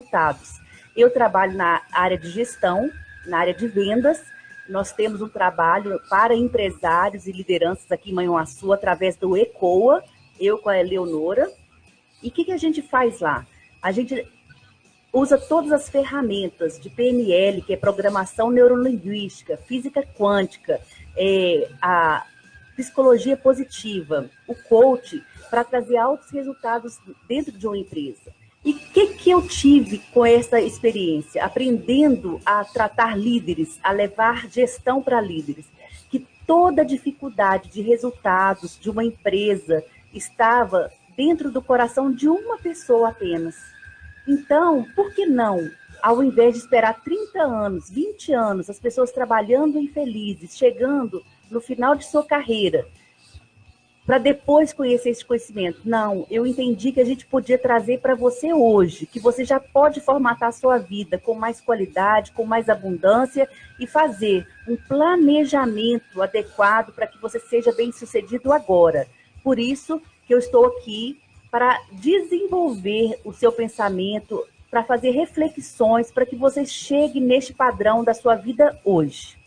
resultados. Eu trabalho na área de gestão, na área de vendas. Nós temos um trabalho para empresários e lideranças aqui em Manhuaçu, através do ECOA, eu com a Eleonora. E o que a gente faz lá? A gente usa todas as ferramentas de PNL, que é programação neurolinguística, física quântica, a psicologia positiva, o coach, para trazer altos resultados dentro de uma empresa. E o que eu tive com essa experiência? Aprendendo a tratar líderes, a levar gestão para líderes. Que toda dificuldade de resultados de uma empresa estava dentro do coração de uma pessoa apenas. Então, por que não, ao invés de esperar 30 anos, 20 anos, as pessoas trabalhando infelizes, chegando no final de sua carreira, para depois conhecer esse conhecimento? Não, eu entendi que a gente podia trazer para você hoje, que você já pode formatar a sua vida com mais qualidade, com mais abundância e fazer um planejamento adequado para que você seja bem-sucedido agora. Por isso que eu estou aqui para desenvolver o seu pensamento, para fazer reflexões, para que você chegue neste padrão da sua vida hoje.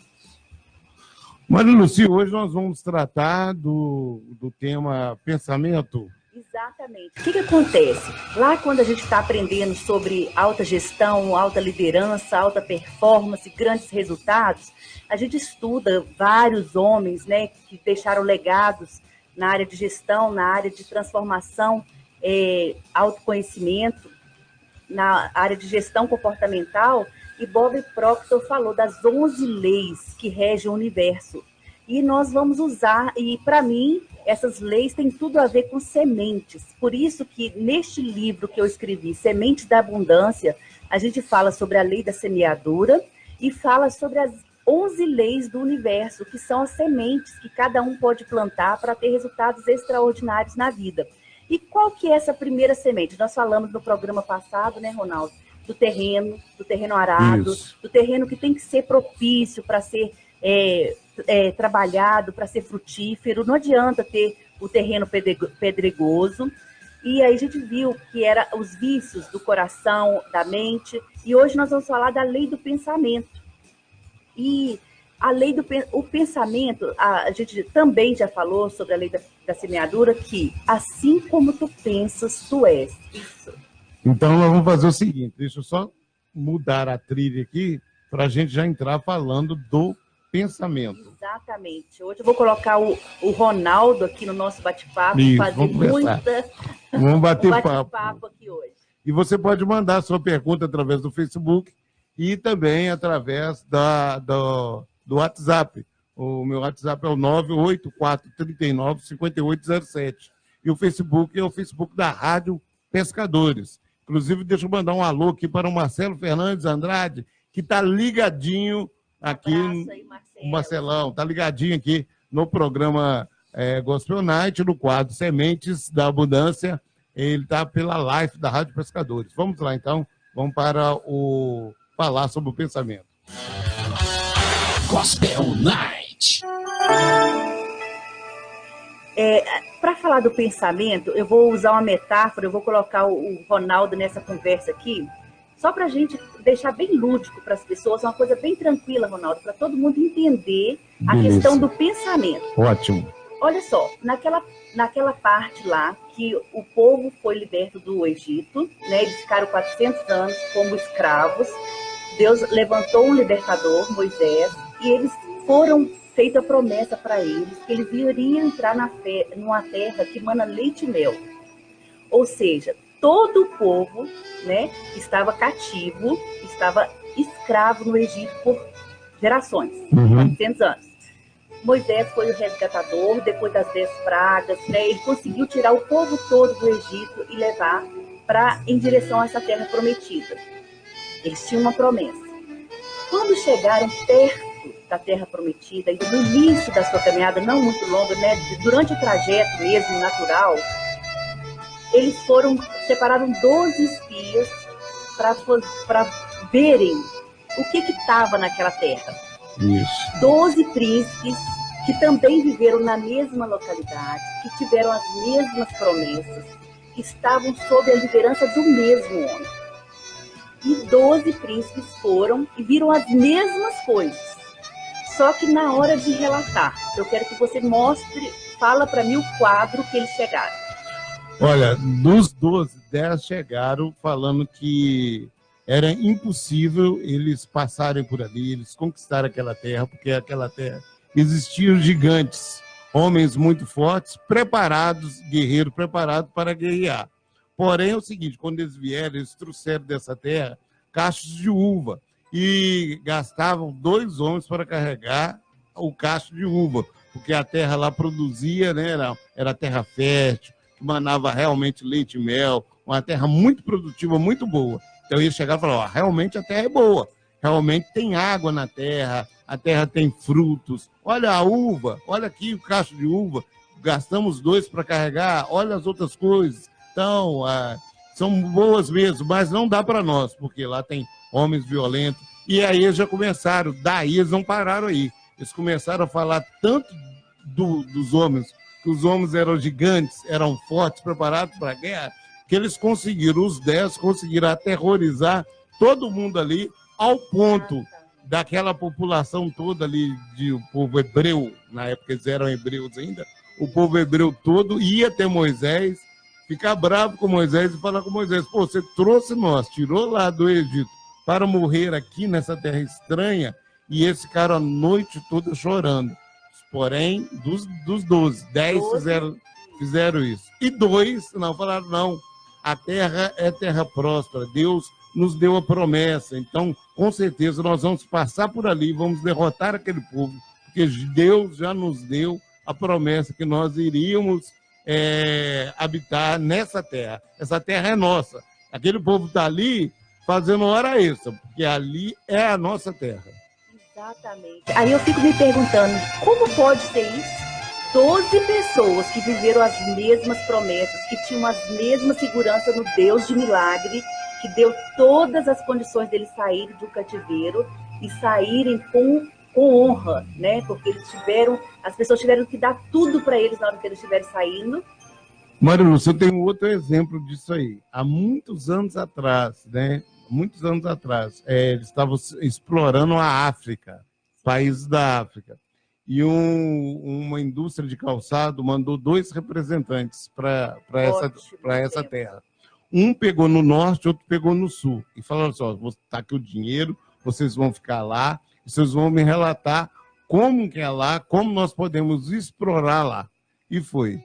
Maria Lucia, hoje nós vamos tratar do tema pensamento. Exatamente. O que acontece? Lá quando a gente está aprendendo sobre alta gestão, alta liderança, alta performance, grandes resultados, a gente estuda vários homens, né, que deixaram legados na área de gestão, na área de transformação, autoconhecimento, na área de gestão comportamental. E Bob Proctor falou das 11 leis que regem o universo. E nós vamos usar, e para mim, essas leis têm tudo a ver com sementes. Por isso que neste livro que eu escrevi, Sementes da Abundância, a gente fala sobre a lei da semeadura e fala sobre as 11 leis do universo, que são as sementes que cada um pode plantar para ter resultados extraordinários na vida. E qual que é essa primeira semente? Nós falamos no programa passado, né, Ronaldo? Do terreno arado, isso, do terreno que tem que ser propício para ser trabalhado, para ser frutífero. Não adianta ter o terreno pedregoso. E aí a gente viu que eram os vícios do coração, da mente. E hoje nós vamos falar da lei do pensamento. E a lei do pensamento, a gente também já falou sobre a lei da semeadura, que assim como tu pensas, tu és. Isso. Então, nós vamos fazer o seguinte, deixa eu só mudar a trilha aqui, para a gente já entrar falando do pensamento. Exatamente. Hoje eu vou colocar o Ronaldo aqui no nosso bate-papo, fazer vamos bater bate-papo aqui hoje. E você pode mandar a sua pergunta através do Facebook e também através do WhatsApp. O meu WhatsApp é o 984395807. E o Facebook é o Facebook da Rádio Pescadores. Inclusive, deixa eu mandar um alô aqui para o Marcelo Fernandes Andrade, que está ligadinho aqui, aí, o Marcelão, está ligadinho aqui no programa Gospel Night, no quadro Sementes da Abundância. Ele está pela live da Rádio Pescadores. Vamos lá, então, vamos para falar sobre o pensamento. Gospel Night. Para falar do pensamento, eu vou usar uma metáfora, eu vou colocar o Ronaldo nessa conversa aqui, só para a gente deixar bem lúdico para as pessoas, uma coisa bem tranquila, Ronaldo, para todo mundo entender a questão do pensamento. Ótimo. Olha só, naquela parte lá que o povo foi liberto do Egito, né, eles ficaram 400 anos como escravos, Deus levantou um libertador, Moisés, e eles foram feita a promessa para eles que eles iriam entrar numa terra que mana leite e mel. Ou seja, todo o povo, né, estava cativo, estava escravo no Egito por gerações, 400 anos. Moisés foi o resgatador, depois das 10 pragas, né, ele conseguiu tirar o povo todo do Egito e levar em direção a essa terra prometida. Eles tinham uma promessa. Quando chegaram perto da terra prometida, e no início da sua caminhada, não muito longa, né, durante o trajeto mesmo, natural, eles separaram 12 espias para verem o que estava naquela terra. Isso. 12 príncipes que também viveram na mesma localidade, que tiveram as mesmas promessas, que estavam sob a liderança do mesmo homem. E 12 príncipes foram e viram as mesmas coisas. Só que na hora de relatar, eu quero que você mostre, fala para mim o quadro que eles chegaram. Olha, dos 12, 10 chegaram falando que era impossível eles passarem por ali, eles conquistarem aquela terra, porque aquela terra existiam gigantes, homens muito fortes, preparados, guerreiros preparados para guerrear. Porém, é o seguinte, quando eles vieram, eles trouxeram dessa terra cachos de uva e gastavam 2 homens para carregar o cacho de uva, porque a terra lá produzia, né, era terra fértil, que manava realmente leite e mel, uma terra muito produtiva, muito boa. Então eles chegaram e falaram, realmente a terra é boa, realmente tem água na terra, a terra tem frutos, olha a uva, olha aqui o cacho de uva, gastamos 2 para carregar, olha as outras coisas. Então, são boas mesmo, mas não dá para nós, porque lá tem homens violentos. E aí eles já começaram, daí eles não pararam aí. Eles começaram a falar tanto dos homens, que os homens eram gigantes, eram fortes, preparados para a guerra, que eles conseguiram, os 10 conseguiram aterrorizar todo mundo ali, ao ponto daquela população toda ali, o povo hebreu, na época eles eram hebreus ainda, o povo hebreu todo ia até Moisés, ficar bravo com Moisés e falar com Moisés, pô, você trouxe nós, tirou lá do Egito para morrer aqui nessa terra estranha, e esse cara a noite toda chorando. Porém, dos 12, 10 fizeram isso. E 2 não falaram, não, a terra é terra próspera, Deus nos deu a promessa, então, com certeza, nós vamos passar por ali, vamos derrotar aquele povo, porque Deus já nos deu a promessa que nós iríamos habitar nessa terra. Essa terra é nossa. Aquele povo está ali fazendo hora extra, porque ali é a nossa terra. Exatamente. Aí eu fico me perguntando, como pode ser isso? 12 pessoas que viveram as mesmas promessas, que tinham as mesmas seguranças no Deus de milagre, que deu todas as condições deles saírem do cativeiro e saírem com honra, né? Porque as pessoas tiveram que dar tudo para eles na hora que eles estiverem saindo. Maria Lúcia, eu tenho outro exemplo disso aí. Há muitos anos atrás, né? Muitos anos atrás, eles estavam explorando a África, países da África. E uma indústria de calçado mandou 2 representantes para essa terra. Um pegou no norte, outro pegou no sul. E falaram assim, vou estar aqui o dinheiro, vocês vão ficar lá, vocês vão me relatar como que é lá, como nós podemos explorar lá. E foi.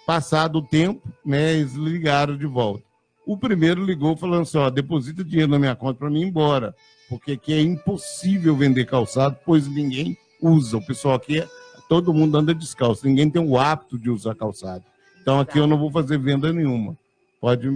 Passado o tempo, né, eles ligaram de volta. O primeiro ligou falando assim, deposita dinheiro na minha conta para mim ir embora, porque aqui é impossível vender calçado, pois ninguém usa. O pessoal aqui, todo mundo anda descalço, ninguém tem o hábito de usar calçado. Então aqui eu não vou fazer venda nenhuma. Pode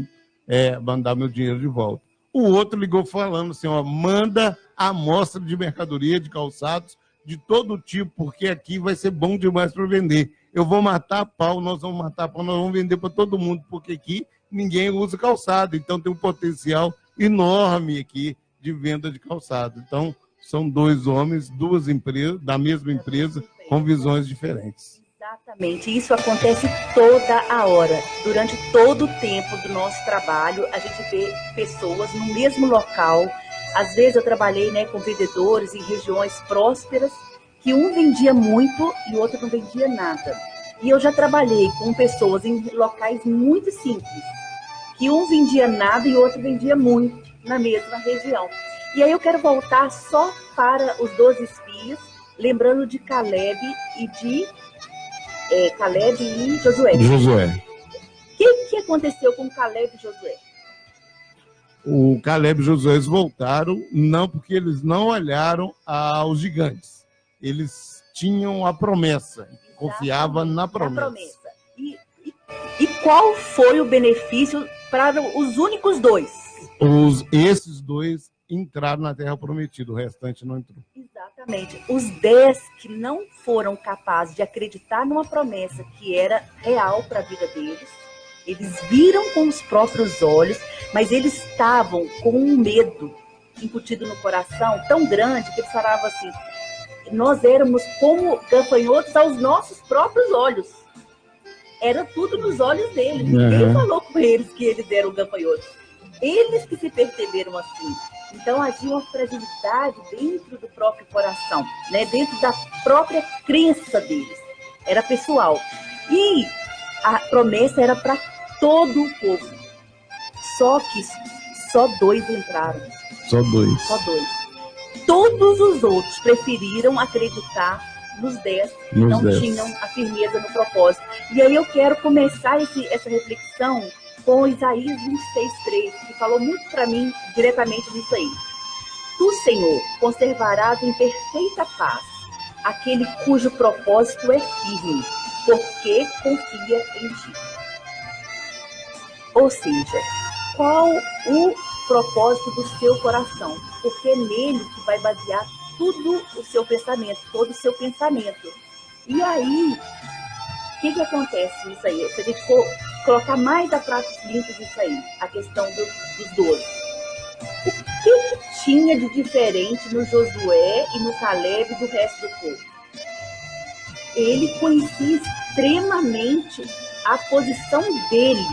mandar meu dinheiro de volta. O outro ligou falando assim, manda a amostra de mercadoria, de calçados, de todo tipo, porque aqui vai ser bom demais para vender. Eu vou matar pau, nós vamos matar pau, nós vamos vender para todo mundo, porque aqui ninguém usa calçado, então tem um potencial enorme aqui de venda de calçado. Então, são 2 homens, 2 empresas, da mesma empresa, com visões diferentes. Exatamente, isso acontece toda a hora. Durante todo o tempo do nosso trabalho, a gente vê pessoas no mesmo local. Às vezes eu trabalhei, né, com vendedores em regiões prósperas, que um vendia muito e o outro não vendia nada. E eu já trabalhei com pessoas em locais muito simples, que um vendia nada e o outro vendia muito na mesma região. E aí eu quero voltar só para os 12 espias, lembrando de Caleb e Josué. Josué. O que aconteceu com Caleb e Josué? O Caleb e Josué voltaram, não porque eles não olharam aos gigantes. Eles tinham a promessa, confiavam na promessa. E qual foi o benefício para os únicos 2? Esses 2 entraram na Terra Prometida, o restante não entrou. Exatamente. Os 10 que não foram capazes de acreditar numa promessa que era real para a vida deles, eles viram com os próprios olhos, mas eles estavam com um medo incutido no coração tão grande que eles falavam assim, nós éramos como gafanhotos aos nossos próprios olhos. Era tudo nos olhos deles. Ninguém falou com eles que eles eram gafanhotos. Eles que se perceberam assim. Então, havia uma fragilidade dentro do próprio coração, né? Dentro da própria crença deles. Era pessoal. E a promessa era para todo o povo. Só que só 2 entraram. Só 2. Só 2. Todos os outros preferiram acreditar nos 10 que não 10. tinham a firmeza no propósito. E aí eu quero começar essa reflexão com Isaías 26:3, que falou muito para mim diretamente disso aí. Tu, Senhor, conservarás em perfeita paz aquele cujo propósito é firme, porque confia em ti. Ou seja, qual o propósito do seu coração? Porque é nele que vai basear tudo o seu pensamento, todo o seu pensamento. E aí, o que acontece nisso aí? Se a gente for colocar mais a pratos limpos isso aí, a questão dos 12. O que tinha de diferente no Josué e no Caleb e do resto do povo? Ele conhecia extremamente a posição dele.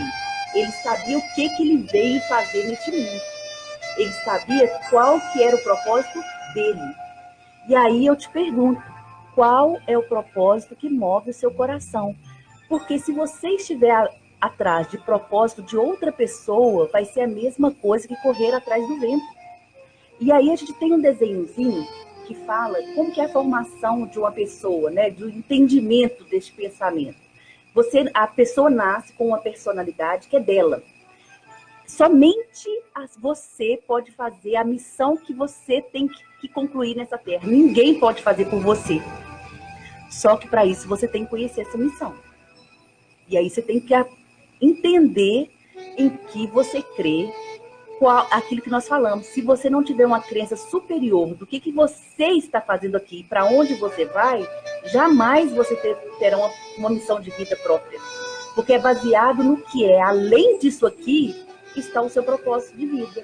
Ele sabia o que ele veio fazer neste mundo. Ele sabia qual que era o propósito dele. E aí eu te pergunto, qual é o propósito que move o seu coração? Porque se você estiver atrás de propósito de outra pessoa, vai ser a mesma coisa que correr atrás do vento. E aí a gente tem um desenhozinho que fala como que é a formação de uma pessoa, né? Do entendimento deste pensamento. A pessoa nasce com uma personalidade que é dela. Somente você pode fazer a missão que você tem que concluir nessa terra. Ninguém pode fazer por você. Só que para isso você tem que conhecer essa missão. E aí você tem que entender em que você crê, aquilo que nós falamos. Se você não tiver uma crença superior do que você está fazendo aqui, para onde você vai, jamais você terá uma missão de vida própria. Porque é baseado no que é. Além disso aqui, está o seu propósito de vida.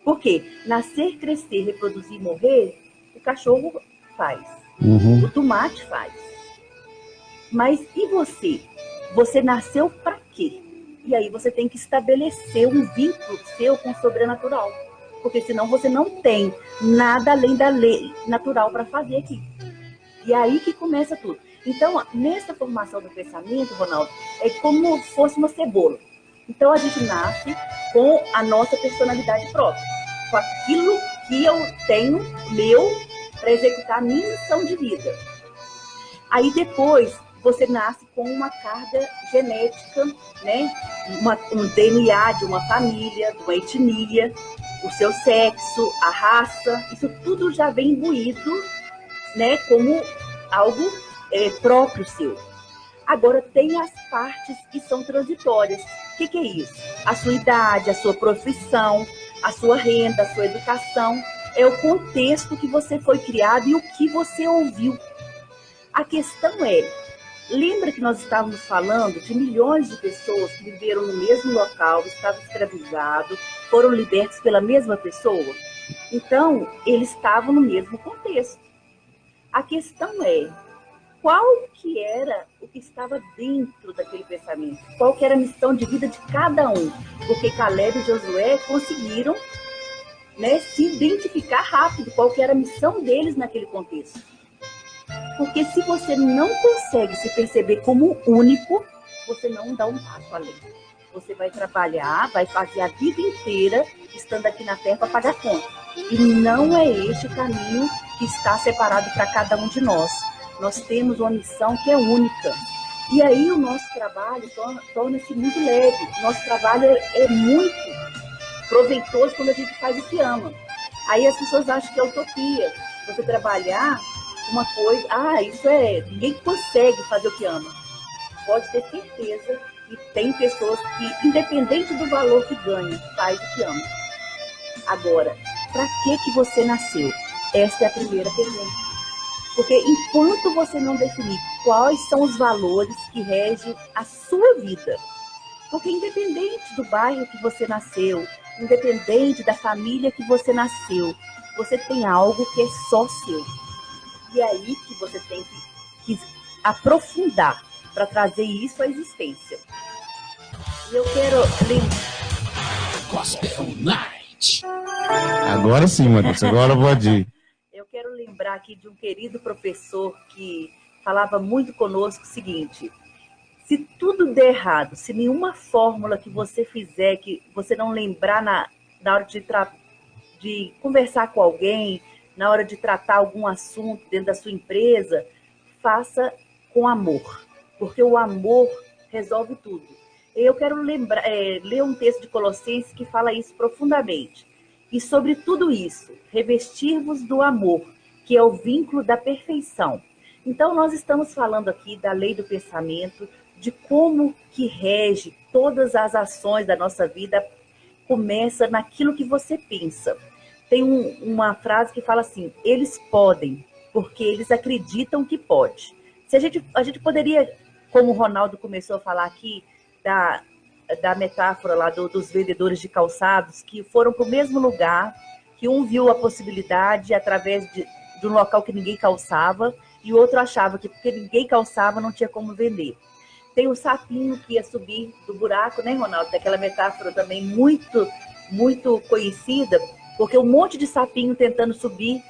Por quê? Nascer, crescer, reproduzir e morrer, o cachorro faz. O tomate faz. Mas e você? Você nasceu para quê? E aí você tem que estabelecer um vínculo seu com o sobrenatural. Porque senão você não tem nada além da lei natural para fazer aqui. E aí que começa tudo. Então, nessa formação do pensamento, Ronaldo, é como se fosse uma cebola. Então, a gente nasce com a nossa personalidade própria. Com aquilo que eu tenho para executar a minha missão de vida. Aí depois você nasce com uma carga genética, né? Um DNA de uma família, de uma etnia, o seu sexo, a raça, isso tudo já vem imbuído, né? Como algo próprio seu. Agora tem as partes que são transitórias. O que é isso? A sua idade, a sua profissão, a sua renda, a sua educação. É o contexto que você foi criado e o que você ouviu. A questão lembra que nós estávamos falando de milhões de pessoas que viveram no mesmo local, estavam escravizados, foram libertos pela mesma pessoa? Então, eles estavam no mesmo contexto. A questão qual que era o que estava dentro daquele pensamento? Qual que era a missão de vida de cada um? Porque Caleb e Josué conseguiram, né, se identificar rápido qual que era a missão deles naquele contexto. Porque se você não consegue se perceber como único, você não dá um passo além. Você vai trabalhar, vai fazer a vida inteira estando aqui na Terra para pagar conta. E não é este o caminho que está separado para cada um de nós. Nós temos uma missão que é única. E aí o nosso trabalho torna-se muito leve. Nosso trabalho é muito proveitoso quando a gente faz o que ama. Aí as pessoas acham que é utopia. Você trabalhar uma coisa... ninguém consegue fazer o que ama. Pode ter certeza que tem pessoas que, independente do valor que ganha, faz o que ama. Agora, para que você nasceu? Essa é a primeira pergunta. Porque enquanto você não definir quais são os valores que regem a sua vida, porque independente do bairro que você nasceu, independente da família que você nasceu, você tem algo que é só seu. E é aí que você tem que aprofundar para trazer isso à existência. E eu quero Gospel Night. Agora sim, Matheus, agora pode ir. Eu quero lembrar aqui de um querido professor que falava muito conosco o seguinte: se tudo der errado, se nenhuma fórmula que você fizer, que você não lembrar na hora de conversar com alguém, na hora de tratar algum assunto dentro da sua empresa, faça com amor, porque o amor resolve tudo. Eu quero ler um texto de Colossenses que fala isso profundamente. E sobre tudo isso, revestir-vos do amor, que é o vínculo da perfeição. Então, nós estamos falando aqui da lei do pensamento, de como que rege todas as ações da nossa vida, começa naquilo que você pensa. Tem uma frase que fala assim: eles podem, porque eles acreditam que pode. Se a gente poderia, como o Ronaldo começou a falar aqui, da metáfora lá dos vendedores de calçados, que foram para o mesmo lugar, que um viu a possibilidade através de um local que ninguém calçava, e o outro achava que porque ninguém calçava não tinha como vender. Tem o sapinho que ia subir do buraco, né, Ronaldo? Daquela metáfora também muito, muito conhecida, porque um monte de sapinho tentando subir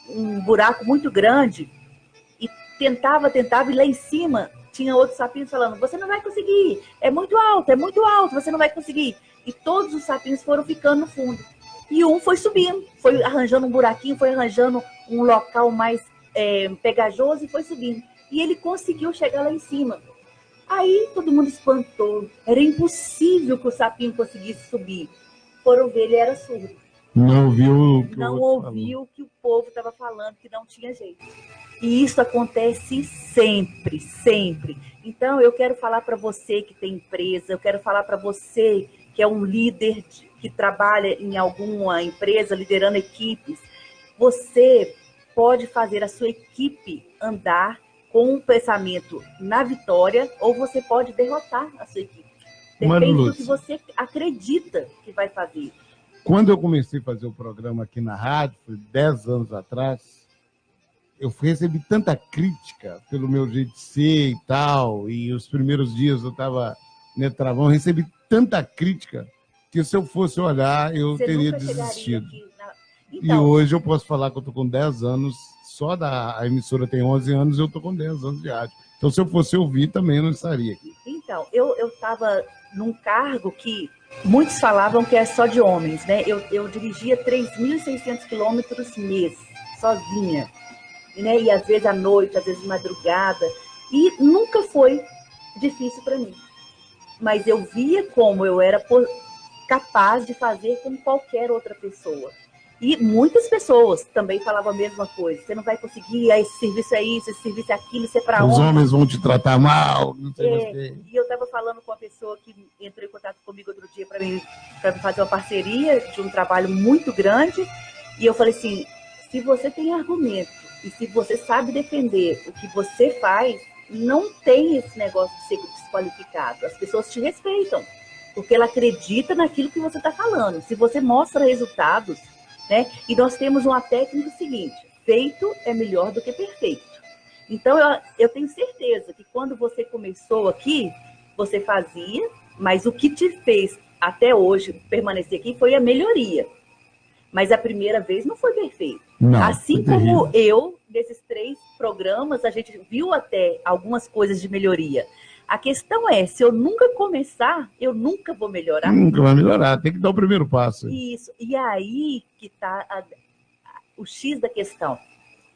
um buraco muito grande, e tentava, e lá em cima tinha outros sapinhos falando: você não vai conseguir, é muito alto, você não vai conseguir. E todos os sapinhos foram ficando no fundo. E um foi subindo, foi arranjando um buraquinho, foi arranjando um local mais pegajoso e foi subindo. E ele conseguiu chegar lá em cima. Aí todo mundo espantou. Era impossível que o sapinho conseguisse subir. Foram ver, ele era surdo. Não ouviu o que o povo estava falando, que não tinha jeito. E isso acontece sempre, sempre. Então, eu quero falar para você que tem empresa, eu quero falar para você que é um líder que trabalha em alguma empresa, liderando equipes. Você pode fazer a sua equipe andar com um pensamento na vitória, ou você pode derrotar a sua equipe. Depende do que você acredita que vai fazer. Quando eu comecei a fazer o programa aqui na rádio, foi 10 anos atrás, eu recebi tanta crítica pelo meu jeito de ser e tal, e os primeiros dias eu estava netravão, recebi tanta crítica que se eu fosse olhar, eu teria desistido. Então, e hoje eu posso falar que eu estou com 10 anos, só a emissora tem 11 anos, eu estou com 10 anos de rádio. Então, se eu fosse ouvir, também eu não estaria aqui. Então, eu estava num cargo que muitos falavam que é só de homens, né? Eu dirigia 3.600 quilômetros mês, sozinha. Né? E às vezes à noite, às vezes de madrugada. E nunca foi difícil para mim. Mas eu via como eu era capaz de fazer com qualquer outra pessoa. E muitas pessoas também falavam a mesma coisa. Você não vai conseguir, esse serviço é isso, esse serviço é aquilo, isso é para onde? Os homens vão te tratar mal, não sei o quê. E eu estava falando com uma pessoa que entrou em contato comigo outro dia para me fazer uma parceria de um trabalho muito grande. E eu falei assim: se você tem argumento e se você sabe defender o que você faz, não tem esse negócio de ser desqualificado. As pessoas te respeitam, porque ela acredita naquilo que você está falando. Se você mostra resultados, né? E nós temos uma técnica seguinte: feito é melhor do que perfeito. Então, eu tenho certeza que quando você começou aqui, você fazia, mas o que te fez até hoje permanecer aqui foi a melhoria. Mas a primeira vez não foi perfeito. Não, assim como eu, nesses 3 programas, a gente viu até algumas coisas de melhoria. A questão é, se eu nunca começar, eu nunca vou melhorar. Nunca vai melhorar, tem que dar o primeiro passo. Isso, e aí que está o X da questão.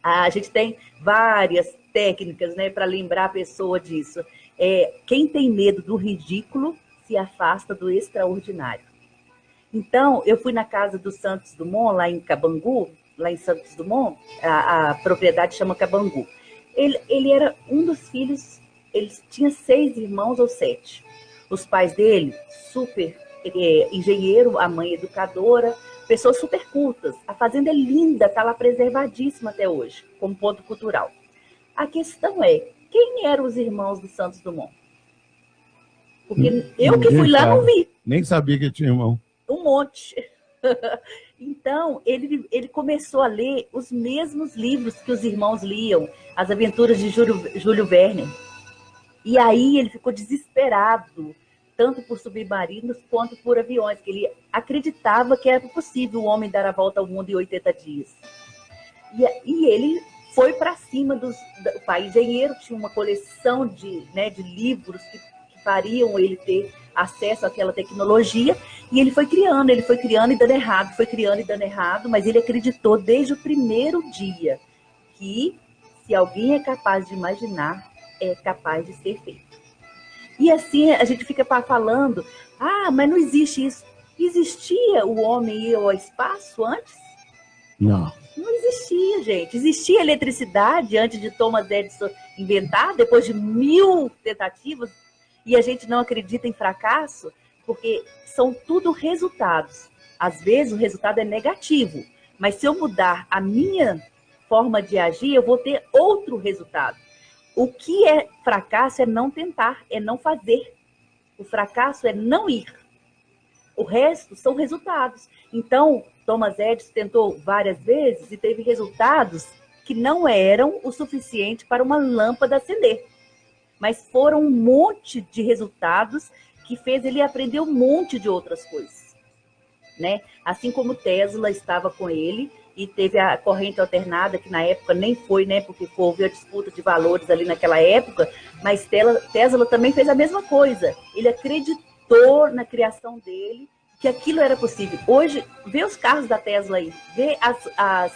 A gente tem várias técnicas, né, para lembrar a pessoa disso. Quem tem medo do ridículo se afasta do extraordinário. Então, eu fui na casa do Santos Dumont, lá em Cabangu, lá em Santos Dumont, a propriedade chama Cabangu. Ele era um dos filhos. Ele tinha 6 irmãos ou 7. Os pais dele, super engenheiro, a mãe educadora, pessoas super cultas. A fazenda é linda, está lá preservadíssima até hoje, como ponto cultural. A questão é, quem eram os irmãos do Santos Dumont? Porque eu que fui lá não vi. Nem sabia que tinha irmão. Um monte. Então, ele começou a ler os mesmos livros que os irmãos liam, As Aventuras de Júlio Verne. E aí ele ficou desesperado, tanto por submarinos quanto por aviões, que ele acreditava que era possível o homem dar a volta ao mundo em 80 dias. E ele foi para cima do pai engenheiro, tinha uma coleção de livros que fariam ele ter acesso àquela tecnologia, e ele foi criando e dando errado, foi criando e dando errado, mas ele acreditou desde o primeiro dia que se alguém é capaz de imaginar, é capaz de ser feito. E assim a gente fica falando, mas não existe isso. Existia o homem ir ao espaço antes? Não. Não existia, gente. Existia eletricidade antes de Thomas Edison inventar, depois de 1000 tentativas, e a gente não acredita em fracasso, porque são tudo resultados. Às vezes o resultado é negativo, mas se eu mudar a minha forma de agir, eu vou ter outro resultado. O que é fracasso é não tentar, é não fazer. O fracasso é não ir. O resto são resultados. Então, Thomas Edison tentou várias vezes e teve resultados que não eram o suficiente para uma lâmpada acender. Mas foram um monte de resultados que fez ele aprender um monte de outras coisas, né? Assim como Tesla estava com ele e teve a corrente alternada, que na época nem foi, né? Porque houve a disputa de valores ali naquela época, mas Tesla também fez a mesma coisa. Ele acreditou na criação dele, que aquilo era possível. Hoje, vê os carros da Tesla aí, vê as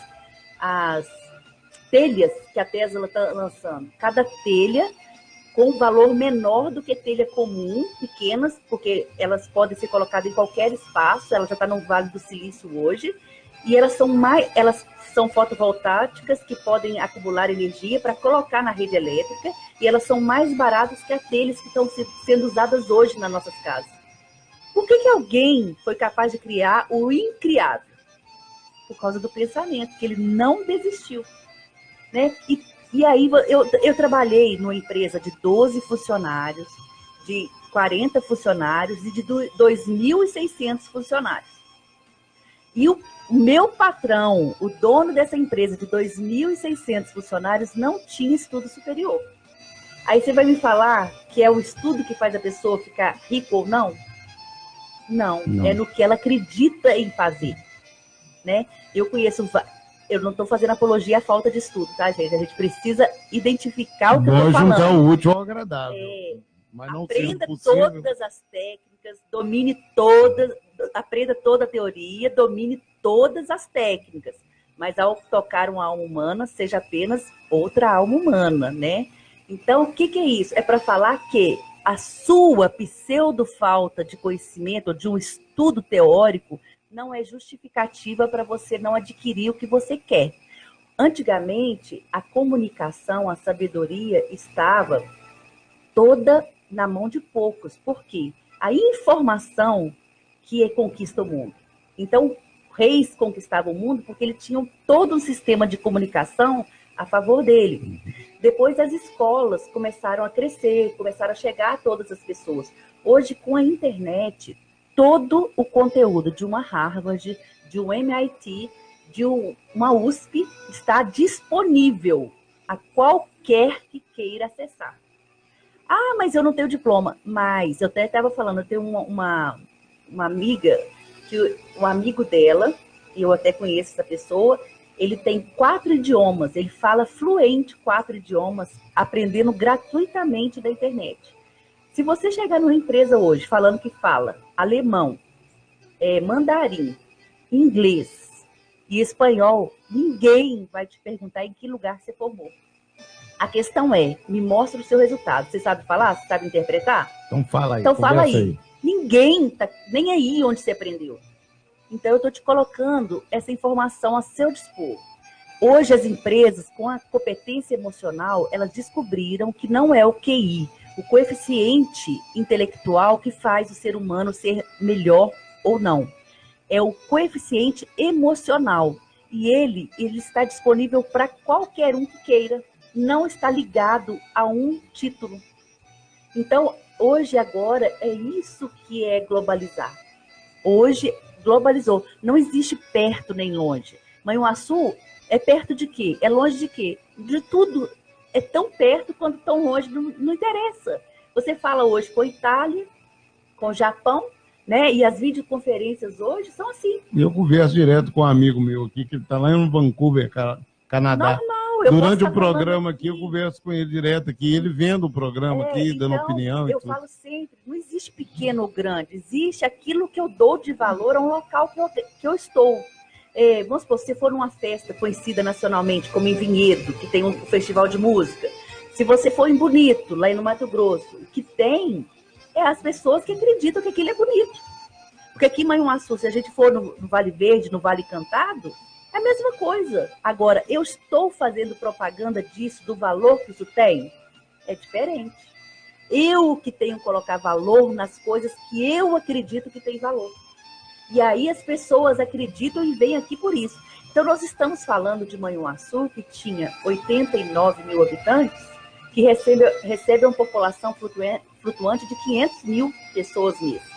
telhas que a Tesla está lançando. Cada telha com um valor menor do que telha comum, pequenas, porque elas podem ser colocadas em qualquer espaço, ela já está no Vale do Silício hoje, e elas são fotovoltaicas que podem acumular energia para colocar na rede elétrica, e elas são mais baratas que as telhas que estão sendo usadas hoje nas nossas casas. Por que alguém foi capaz de criar o incriável? Por causa do pensamento, que ele não desistiu, né? E aí eu trabalhei numa empresa de 12 funcionários, de 40 funcionários e de 2.600 funcionários. E o meu patrão, o dono dessa empresa de 2.600 funcionários, não tinha estudo superior. Aí você vai me falar que é o estudo que faz a pessoa ficar rica ou não? Não, é no que ela acredita em fazer, né? Eu não estou fazendo apologia à falta de estudo, tá, gente? A gente precisa identificar o que eu estou falando. Juntar o útil ao agradável. Mas não aprenda todas as técnicas, domine todas, aprenda toda a teoria, domine todas as técnicas. Mas ao tocar uma alma humana, seja apenas outra alma humana, né? Então, o que é isso? É para falar que a sua pseudo-falta de conhecimento, de um estudo teórico, não é justificativa para você não adquirir o que você quer. Antigamente, a comunicação, a sabedoria estava toda na mão de poucos. Por quê? A informação que conquista o mundo. Então, reis conquistavam o mundo porque eles tinham todo um sistema de comunicação a favor dele. Depois as escolas começaram a crescer, começaram a chegar a todas as pessoas. Hoje, com a internet, todo o conteúdo de uma Harvard, de um MIT, de uma USP está disponível a qualquer que queira acessar. Mas eu não tenho diploma. Mas eu até estava falando, eu tenho uma amiga, que um amigo dela, e eu até conheço essa pessoa, ele tem 4 idiomas, ele fala fluente 4 idiomas, aprendendo gratuitamente da internet. Se você chegar numa empresa hoje falando que fala alemão, mandarim, inglês e espanhol, ninguém vai te perguntar em que lugar você formou. A questão é, me mostra o seu resultado. Você sabe falar? Você sabe interpretar? Então fala aí. Então fala aí. Ninguém tá nem aí onde você aprendeu. Então eu estou te colocando essa informação a seu dispor. Hoje as empresas, com a competência emocional, elas descobriram que não é o QI, o coeficiente intelectual que faz o ser humano ser melhor ou não. É o coeficiente emocional. E ele está disponível para qualquer um que queira. Não está ligado a um título. Então, hoje, agora, é isso que é globalizar. Hoje, globalizou. Não existe perto nem longe. Manhuaçu é perto de quê? É longe de quê? De tudo. É tão perto quanto tão longe, não interessa. Você fala hoje com a Itália, com o Japão, né? E as videoconferências hoje são assim. Eu converso direto com um amigo meu aqui, que ele está lá em Vancouver, Canadá. Normal, eu Durante posso o estar falando programa aqui, eu converso com ele direto aqui, ele vendo o programa aqui, dando então, opinião e eu tudo. falo sempre, não existe pequeno ou grande, existe aquilo que eu dou de valor a um local que eu estou. Vamos supor, se for numa festa conhecida nacionalmente, como em Vinhedo, que tem um festival de música, se você for em Bonito, lá no Mato Grosso, o que tem é as pessoas que acreditam que aquilo é bonito. Porque aqui em Manhuaçu, se a gente for no Vale Verde, no Vale Cantado, é a mesma coisa. Agora, eu estou fazendo propaganda disso, do valor que isso tem? É diferente. Eu que tenho que colocar valor nas coisas que eu acredito que tem valor. E aí as pessoas acreditam e vêm aqui por isso. Então, nós estamos falando de Manhuaçu, que tinha 89 mil habitantes, que recebe uma população flutuante de 500 mil pessoas mesmo.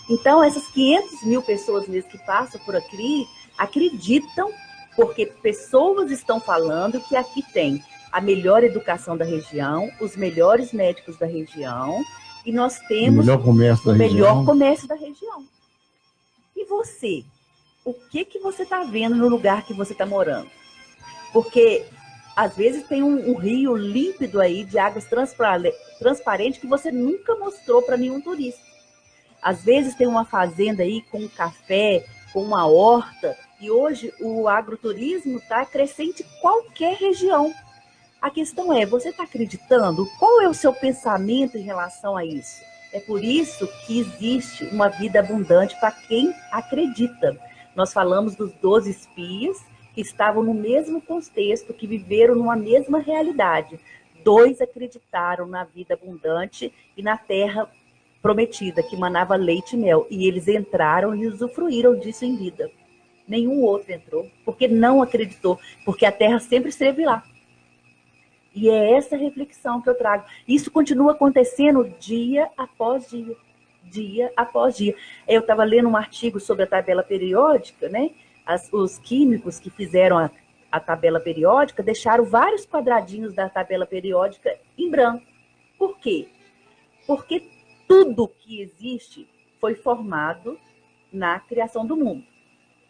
Então, essas 500 mil pessoas mesmo que passam por aqui, acreditam, porque pessoas estão falando que aqui tem a melhor educação da região, os melhores médicos da região, e nós temos o melhor comércio da região. E você? O que você está vendo no lugar que você está morando? Porque, às vezes, tem um rio límpido aí, de águas transparentes, que você nunca mostrou para nenhum turista. Às vezes tem uma fazenda aí com um café, com uma horta, e hoje o agroturismo está crescente em qualquer região. A questão é, você está acreditando? Qual é o seu pensamento em relação a isso? É por isso que existe uma vida abundante para quem acredita. Nós falamos dos 12 espias que estavam no mesmo contexto, que viveram numa mesma realidade. 2 acreditaram na vida abundante e na terra prometida, que manava leite e mel. E eles entraram e usufruíram disso em vida. Nenhum outro entrou, porque não acreditou, porque a terra sempre esteve lá. E é essa reflexão que eu trago. Isso continua acontecendo dia após dia. Dia após dia. Eu estava lendo um artigo sobre a tabela periódica, né? Os químicos que fizeram a tabela periódica deixaram vários quadradinhos da tabela periódica em branco. Por quê? Porque tudo que existe foi formado na criação do mundo,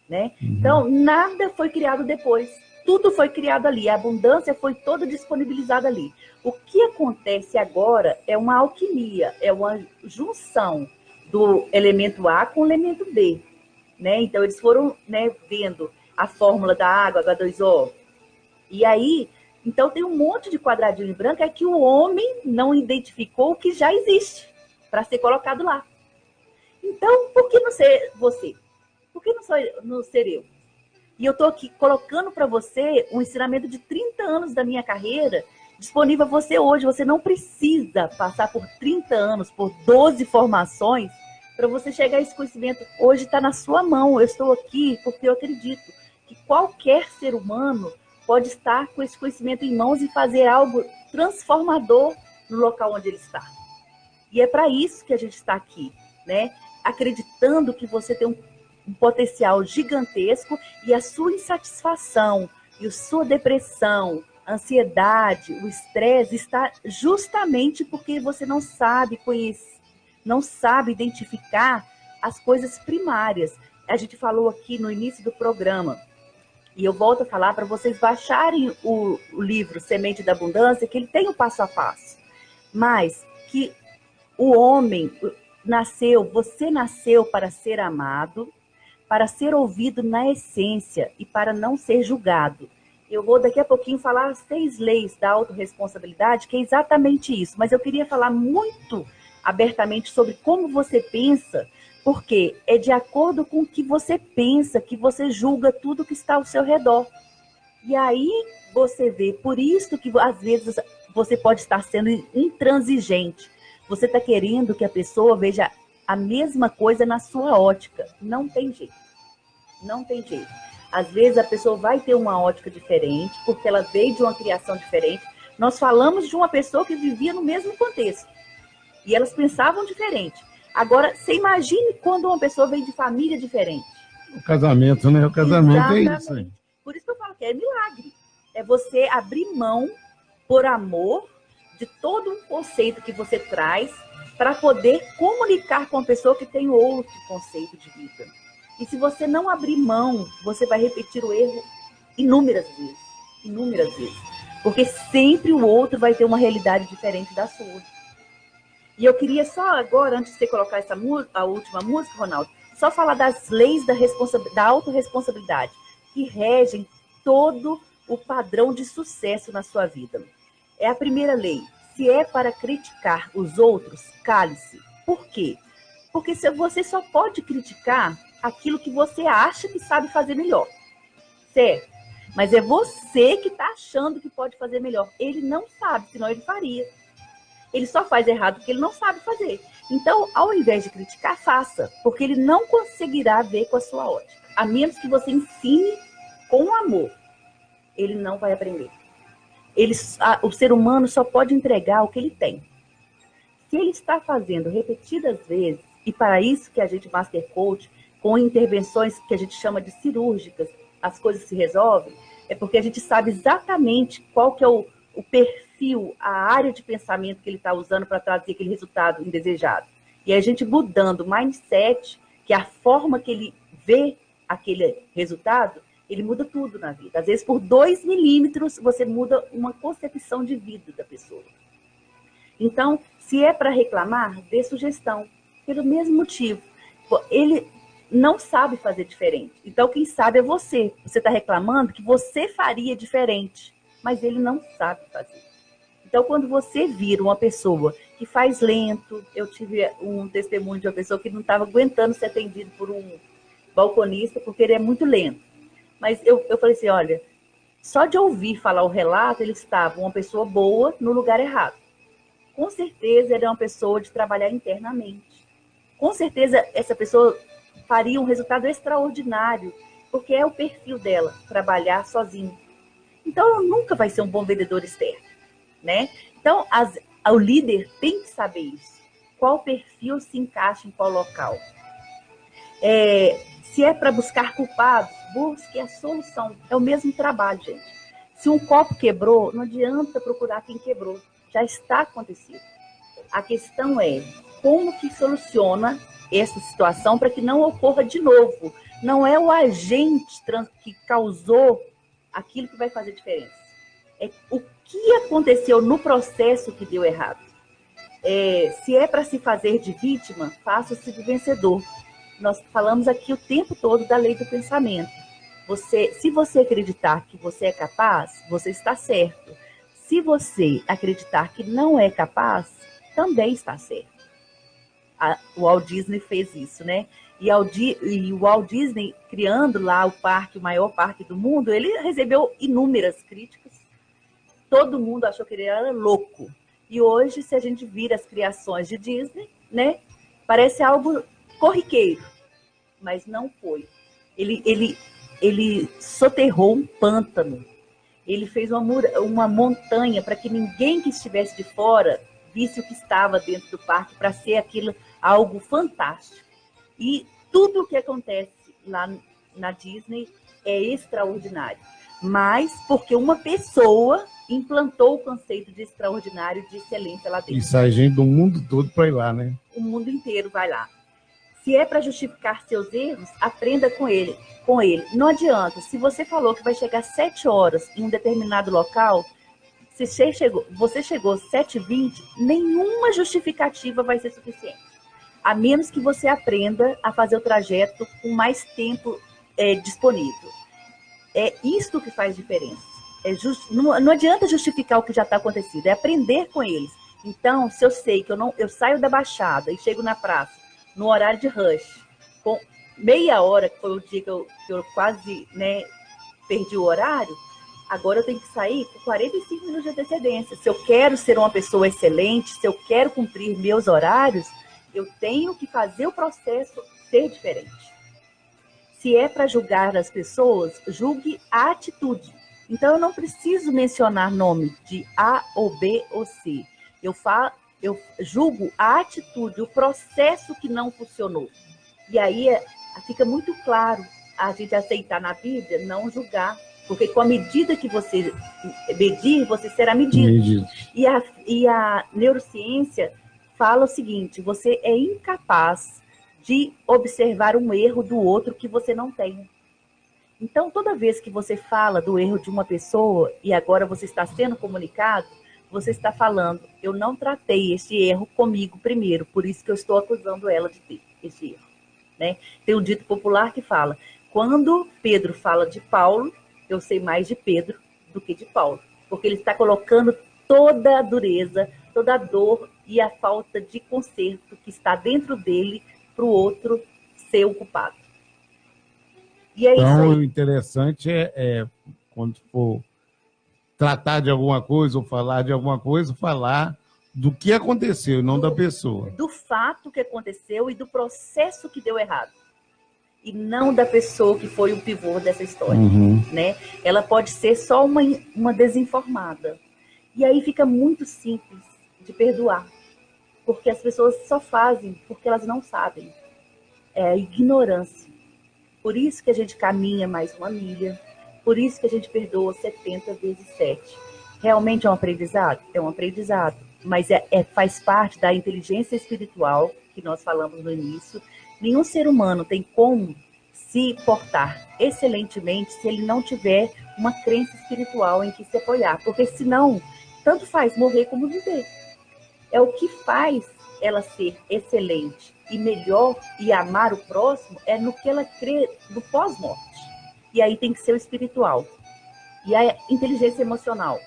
né? Então, nada foi criado depois. Tudo foi criado ali. A abundância foi toda disponibilizada ali. O que acontece agora é uma alquimia, é uma junção do elemento A com o elemento B, né? Então, eles foram, né, vendo a fórmula da água, H2O. E aí, então, tem um monte de quadradinho em branco, é que o homem não identificou o que já existe para ser colocado lá. Então, por que não ser você? Por que não ser eu? E eu estou aqui colocando para você um ensinamento de 30 anos da minha carreira, disponível a você hoje. Você não precisa passar por 30 anos, por 12 formações, para você chegar a esse conhecimento. Hoje está na sua mão. Eu estou aqui porque eu acredito que qualquer ser humano pode estar com esse conhecimento em mãos e fazer algo transformador no local onde ele está. E é para isso que a gente está aqui, né? Acreditando que você tem um potencial gigantesco e a sua insatisfação e a sua depressão, a ansiedade, o estresse está justamente porque você não sabe conhecer, não sabe identificar as coisas primárias. A gente falou aqui no início do programa, e eu volto a falar para vocês baixarem o livro Semente da Abundância, que ele tem o passo a passo, mas que o homem você nasceu para ser amado, para ser ouvido na essência e para não ser julgado. Eu vou daqui a pouquinho falar as 6 leis da autorresponsabilidade, que é exatamente isso. Mas eu queria falar muito abertamente sobre como você pensa, porque é de acordo com o que você pensa que você julga tudo que está ao seu redor. E aí você vê, por isso que às vezes você pode estar sendo intransigente. Você está querendo que a pessoa veja a mesma coisa na sua ótica. Não tem jeito. Não tem jeito. Às vezes a pessoa vai ter uma ótica diferente, porque ela veio de uma criação diferente. Nós falamos de uma pessoa que vivia no mesmo contexto. E elas pensavam diferente. Agora, você imagine quando uma pessoa vem de família diferente. O casamento, né? O casamento exatamente. É isso aí. Por isso que eu falo que é milagre. É você abrir mão, por amor, de todo um conceito que você traz para poder comunicar com a pessoa que tem outro conceito de vida. E se você não abrir mão, você vai repetir o erro inúmeras vezes. Porque sempre o outro vai ter uma realidade diferente da sua. E eu queria só agora, antes de você colocar a última música, Ronaldo, só falar das leis da autorresponsabilidade, que regem todo o padrão de sucesso na sua vida. É a primeira lei. Se é para criticar os outros, cale-se. Por quê? Porque você só pode criticar aquilo que você acha que sabe fazer melhor. Certo? Mas é você que está achando que pode fazer melhor. Ele não sabe, senão ele faria. Ele só faz errado porque ele não sabe fazer. Então, ao invés de criticar, faça. Porque ele não conseguirá ver com a sua ótica. A menos que você ensine com amor. Ele não vai aprender. O ser humano só pode entregar o que ele tem. Se ele está fazendo repetidas vezes, e para isso que a gente Master Coach, com intervenções que a gente chama de cirúrgicas, as coisas se resolvem, é porque a gente sabe exatamente qual que é o perfil, a área de pensamento que ele está usando para trazer aquele resultado indesejado. E a gente mudando o mindset, que é a forma que ele vê aquele resultado, ele muda tudo na vida. Às vezes, por 2 milímetros, você muda uma concepção de vida da pessoa. Então, se é para reclamar, dê sugestão. Pelo mesmo motivo. Ele não sabe fazer diferente. Então, quem sabe é você. Você está reclamando que você faria diferente, mas ele não sabe fazer. Então, quando você vira uma pessoa que faz lento, eu tive um testemunho de uma pessoa que não estava aguentando ser atendido por um balconista, porque ele é muito lento. Mas eu falei assim, olha, só de ouvir falar o relato, ele estava uma pessoa boa no lugar errado. Com certeza, ele é uma pessoa de trabalhar internamente. Com certeza, essa pessoa faria um resultado extraordinário, porque é o perfil dela, trabalhar sozinho. Então, nunca vai ser um bom vendedor externo, né? Então, o líder tem que saber isso. Qual perfil se encaixa em qual local. Se é para buscar culpados, busque a solução. É o mesmo trabalho, gente. Se um copo quebrou, não adianta procurar quem quebrou. Já está acontecido. A questão é como que soluciona essa situação para que não ocorra de novo. Não é o agente que causou aquilo que vai fazer diferença. É o que aconteceu no processo que deu errado. Se é para se fazer de vítima, faça-se de vencedor. Nós falamos aqui o tempo todo da lei do pensamento. Se você acreditar que você é capaz, você está certo. Se você acreditar que não é capaz, também está certo. O Walt Disney fez isso, né? E o Walt Disney, criando lá o maior parque do mundo, ele recebeu inúmeras críticas. Todo mundo achou que ele era louco. E hoje, se a gente vira as criações de Disney, né? Parece algo corriqueiro. Mas não foi. Ele soterrou um pântano. Ele fez uma montanha para que ninguém que estivesse de fora visse o que estava dentro do parque, para ser aquilo algo fantástico. E tudo o que acontece lá na Disney é extraordinário. Mas porque uma pessoa implantou o conceito de extraordinário, de excelência lá dentro. E sai gente do mundo todo para ir lá, né? O mundo inteiro vai lá. Se é para justificar seus erros, aprenda com ele. Não adianta. Se você falou que vai chegar 7 horas em um determinado local, você chegou 7h20, nenhuma justificativa vai ser suficiente. A menos que você aprenda a fazer o trajeto com mais tempo disponível. É isto que faz diferença. Não adianta justificar o que já está acontecido, é aprender com eles. Então, se eu sei que eu saio da Baixada e chego na praça no horário de rush, com meia hora, que foi o dia que eu quase perdi o horário, agora eu tenho que sair com 45 minutos de antecedência. Se eu quero ser uma pessoa excelente, se eu quero cumprir meus horários, eu tenho que fazer o processo ser diferente. Se é para julgar as pessoas, julgue a atitude. Então, eu não preciso mencionar nome de A ou B ou C. Eu julgo a atitude, o processo que não funcionou. E aí fica muito claro a gente aceitar na Bíblia, não julgar. Porque com a medida que você medir, você será medido. E a neurociência fala o seguinte: você é incapaz de observar um erro do outro que você não tem. Então, toda vez que você fala do erro de uma pessoa e agora você está sendo comunicado, você está falando: eu não tratei esse erro comigo primeiro, por isso que eu estou acusando ela de ter esse erro. Né? Tem um dito popular que fala: quando Pedro fala de Paulo, eu sei mais de Pedro do que de Paulo, porque ele está colocando toda a dureza, toda a dor e a falta de conserto que está dentro dele para o outro ser o culpado. E é então, isso aí. o interessante é quando for tratar de alguma coisa ou falar de alguma coisa, falar do que aconteceu, não da pessoa. Do fato que aconteceu e do processo que deu errado. E não da pessoa que foi o pivô dessa história. Né? Ela pode ser só uma desinformada. E aí fica muito simples de perdoar. Porque as pessoas só fazem porque elas não sabem. É a ignorância. Por isso que a gente caminha mais uma milha. Por isso que a gente perdoa 70 vezes 7. Realmente é um aprendizado? É um aprendizado. Mas faz parte da inteligência espiritual que nós falamos no início. Nenhum ser humano tem como se portar excelentemente se ele não tiver uma crença espiritual em que se apoiar. Porque senão, tanto faz morrer como viver. É o que faz ela ser excelente e melhor e amar o próximo é no que ela crê do pós-morte. E aí tem que ser o espiritual. E a inteligência emocional,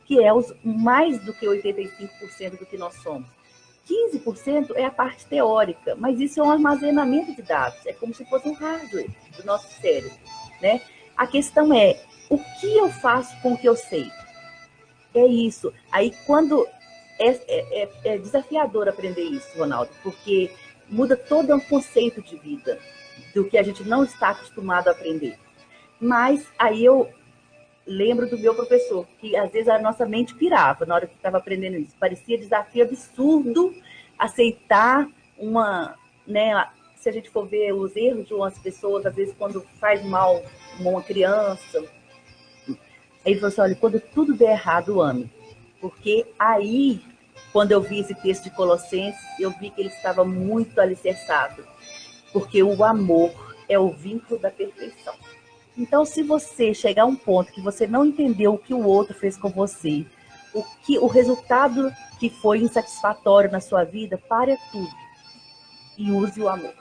que é mais do que 85% do que nós somos. 15% é a parte teórica, mas isso é um armazenamento de dados. É como se fosse um hardware do nosso cérebro. Né? A questão é, o que eu faço com o que eu sei? É isso. Aí quando... É desafiador aprender isso, Ronaldo, porque muda todo um conceito de vida, do que a gente não está acostumado a aprender. Mas aí eu lembro do meu professor, que às vezes a nossa mente pirava na hora que estava aprendendo isso. Parecia desafio absurdo aceitar né, se a gente for ver os erros de umas pessoas, às vezes quando faz mal uma criança. Aí ele falou assim: olha, quando tudo der errado, ame. Porque aí, quando eu vi esse texto de Colossenses, eu vi que ele estava muito alicerçado. Porque o amor é o vínculo da perfeição. Então, se você chegar a um ponto que você não entendeu o que o outro fez com você, o resultado que foi insatisfatório na sua vida, pare tudo e use o amor.